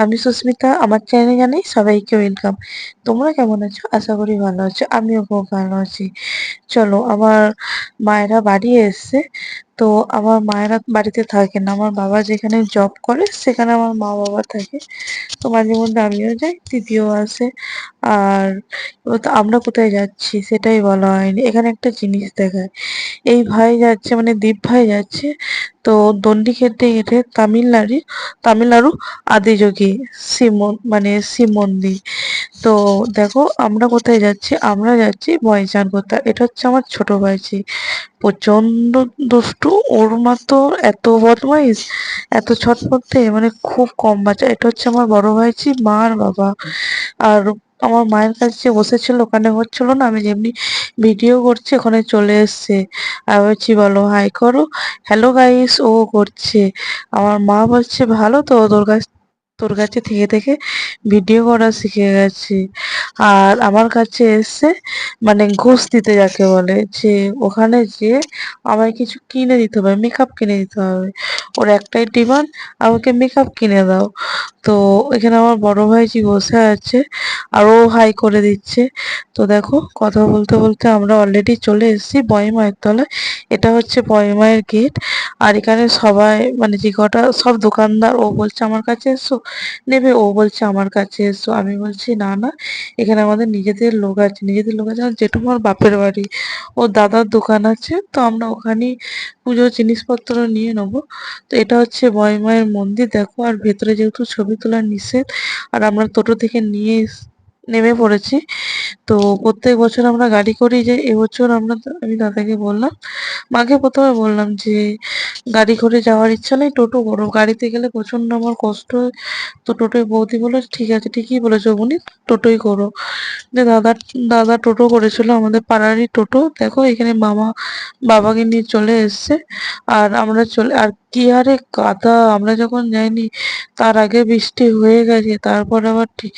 আমি সুস্মিতা, আমার চ্যানেলে জানাই সবাইকে ওয়েলকাম। তোমরা কেমন আছো? আশা করি ভালো আছো। আমিও খুব ভালো আছি। চলো, আমার মায়েরা বাড়ি এসছে। তো আমার মায়েরা বাড়িতে থাকে না, আমার বাবা যেখানে জব করে সেখানে আমার মা বাবা থাকে। তো মাঝে মধ্যে আমিও যাই, দিদিও আসে। আর এবার তো আমরা কোথায় যাচ্ছি সেটাই বলা হয়নি। এখানে একটা জিনিস দেখায়, এই ভাই যাচ্ছে মানে দীপ ভাই যাচ্ছে। তো দণ্ডি খেতে হেঁটে তামিলনাড়ু আদিযোগী শিব মন্দির। তো দেখো আমরা কোথায় যাচ্ছি, আমরা যাচ্ছি বয়জান কোথা। এটা হচ্ছে আমার ছোট ভাইঝি, প্রচন্ড দুষ্টু। ওর মা তো এত বদমাইশ, এত ছটফটে, মানে খুব কম বাচ্চা। এটা হচ্ছে আমার বড় ভাইঝি, মা আর বাবা। আর আমার মায়ের কাছে বসেছিল, ওখানে হচ্ছিল না, আমি যেমনি ভিডিও করছি ওখানে চলে এসছে। আর বলছি বলো হাই করো, হ্যালো গাইস, ও করছে। আমার মা বলছে ভালো তো, তোর কাছে থেকে থেকে ভিডিও করা শিখে গেছে। আর আমার কাছে এসে মানে ঘুষ দিতে যাকে বলে, যে ওখানে যেয়ে আমায় কিছু কিনে দিতে হবে, মেকআপ কিনে দিতে হবে। ওর একটাই ডিমান্ড, আমাকে মেকআপ কিনে দাও। তো এখানে আমার বড় ভাইজি বসে আছে, আর ও হাই করে দিচ্ছে। তো দেখো, কথা বলতে বলতে আমরা অলরেডি চলে এসেছি বড়মায়ের তলায়। এটা হচ্ছে বড়মায়ের গেট। আর এখানে সবাই মানে যে কটা সব দোকানদার, ও বলছে আমার কাছে এসো নেবে, ও বলছে আমার কাছে এসো। আমি বলছি না না, এখানে আমাদের নিজেদের লোক আছে, নিজেদের লোক আছে। আমার জেঠুমার বাপের বাড়ি, ও দাদার দোকান আছে, তো আমরা ওখানেই পুজোর জিনিসপত্র নিয়ে নেবো। তো এটা হচ্ছে বড়মায়ের মন্দির দেখো। আর ভেতরে যেহেতু ছবি তোলা নিষেধ, আর আমরা টোটো থেকে নেমে পড়েছি। তো প্রত্যেক বছর আমরা গাড়ি করেই যাই। এবছর আমি দাদাকে বললাম, মাকে প্রথমে বললাম যে গাড়ি করে যাওয়ার ইচ্ছা নেই, টোটো করো, গাড়িতে গেলে প্রচন্ড আমার কষ্ট হয়। তো টোটোয় বৌদি বললো ঠিক আছে, ঠিকই বলেছো বোনি, টোটোই করো। যে দাদা টোটো করেছিল, আমাদের পাড়ারই টোটো। দেখো এখানে মামা বাবাকে নিয়ে চলে এসছে। আর আমরা চলে, আর কি হারে কাদা! আমরা যখন যাইনি তার আগে বৃষ্টি হয়ে গেছে, তারপর আবার ঠিক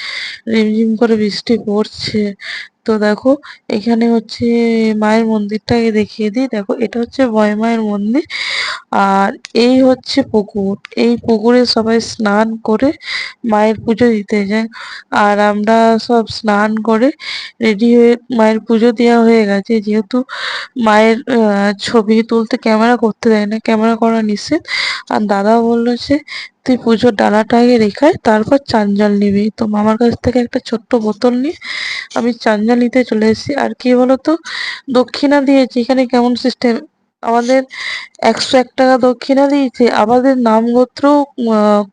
রিমঝিম করে বৃষ্টি পড়ছে। তো দেখো, এখানে হচ্ছে মায়ের মন্দিরটাকে দেখিয়ে দিই। দেখো এটা হচ্ছে মায়ের মন্দির। আর এই হচ্ছে পুকুর, এই পুকুরে সবাই স্নান করে মায়ের পুজো দিতে যায়। আর আমরা সব স্নান করে রেডি হয়ে, মায়ের পুজো দেওয়া হয়ে গেছে, যেহেতু মায়ের ছবি তুলতে ক্যামেরা করতে দেয় না, ক্যামেরা করা নিষেধ। আর দাদা বললো যে তুই পুজোর ডালাটা আগে রেখায় তারপর চান জল নিবি। তো মামার কাছ থেকে একটা ছোট্ট বোতল নিয়ে আমি চান জল নিতে চলে এসেছি। আর কি বলতো, দক্ষিণা দিয়েছি। এখানে কেমন সিস্টেম, আমাদের 101 টাকা দক্ষিণা দিয়েছে, আমাদের নাম গোত্র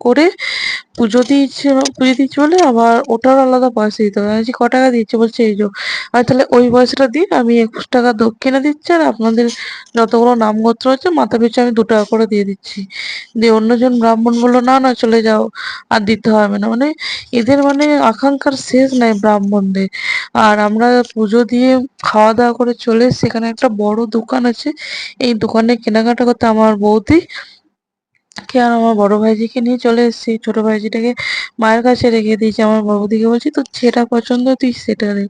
করে পুজো দিয়েছে, পুজো দিয়ে চলে আবার ওটার আলাদা পয়সা দিতে হবে। আমি বলছি ক টাকা দিচ্ছে, বলছে এই যো। আমি তাহলে ওই পয়সাটা দিন, আমি 21 টাকা দক্ষিণা দিচ্ছি, আর আপনাদের যতগুলো নাম গোত্র আছে মাথা পিছু আমি 2 টাকা করে দিয়ে দিচ্ছি। দিয়ে অন্যজন ব্রাহ্মণ বললো না না চলে যাও, আর দিতে হবে না। মানে এদের মানে আকাঙ্ক্ষার শেষ নাই ব্রাহ্মণদের। আর আমরা পুজো দিয়ে খাওয়া দাওয়া করে চলে এসেছি। সেখানে একটা বড় দোকান আছে, এই দোকানে কেনাকাটা করতে আমার বৌদি কে আর আমার বড় ভাইজিকে নিয়ে চলে এসেছি। ছোট ভাইজিটাকে মায়ের কাছে রেখে দিয়েছি। আমার বৌদিকে বলছি তোর যেটা পছন্দ তুই সেটা নে।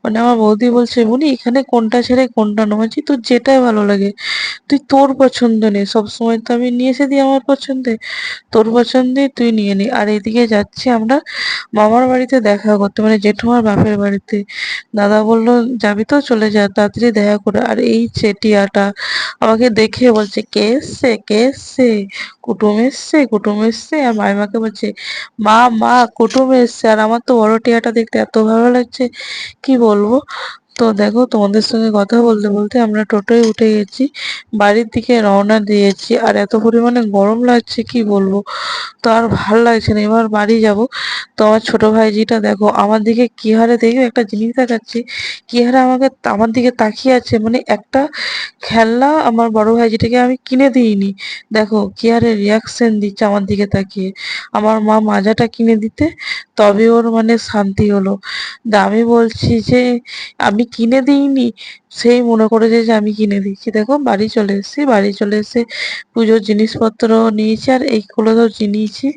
মানে আমার বৌদি বলছে বুনি এখানে কোনটা ছেড়ে কোনটা নেবো। বলছি তোর যেটাই ভালো লাগে তুই তোর পছন্দ নে, সবসময় তো আমি নিয়ে এসে দিই আমার পছন্দে, তোর পছন্দে তুই নিয়ে নে। আর এদিকে যাচ্ছি আমরা মামার বাড়িতে দেখা করতে, মানে জেঠুমার বাপের বাড়িতে। দাদা বললো যাবি তো চলে যা, তাড়াতাড়ি দেখা করে। আর এই চেটিয়াটা আমাকে দেখে বলছে কে এসছে কে এসছে, কুটুম এসছে কুটুম এসছে। আর মাইমাকে বলছে মা মা কুটুম এসছে। আর আমার তো বড় টিয়াটা দেখতে এত ভালো লাগছে, কি বলবো। তো দেখো, তোমাদের সঙ্গে কথা বলতে বলতে আমরা টোটোয় উঠে গেছি, বাড়ির দিকে রওনা দিয়েছি। আর এত পরিমাণে গরম লাগছে কি বলবো, তো আর ভাল লাগছে না, এবার বাড়ি যাব। তো আমার ছোট ভাইজিটা দেখো আমার দিকে কি হারে, দেখবে একটা জিনিস দেখাচ্ছি, কি হারে আমার দিকে তাকিয়ে আছে। মানে একটা খেলনা আমার বড় ভাইজিটাকে আমি কিনে দিইনি, দেখো কি হারে রিয়াকশন দিচ্ছে আমার দিকে তাকিয়ে। আমার মা মাজাটা কিনে দিতে তবে ওর মানে শান্তি হলো। আমি বলছি যে আমি কিনে দিইনি, সেই মনে করেছে যে আমি কিনে দিচ্ছি। দেখো বাড়ি চলে এসেছি, বাড়ি চলে এসে পুজোর জিনিসপত্র নিয়েছি, আর এইগুলো তো নিয়েছি।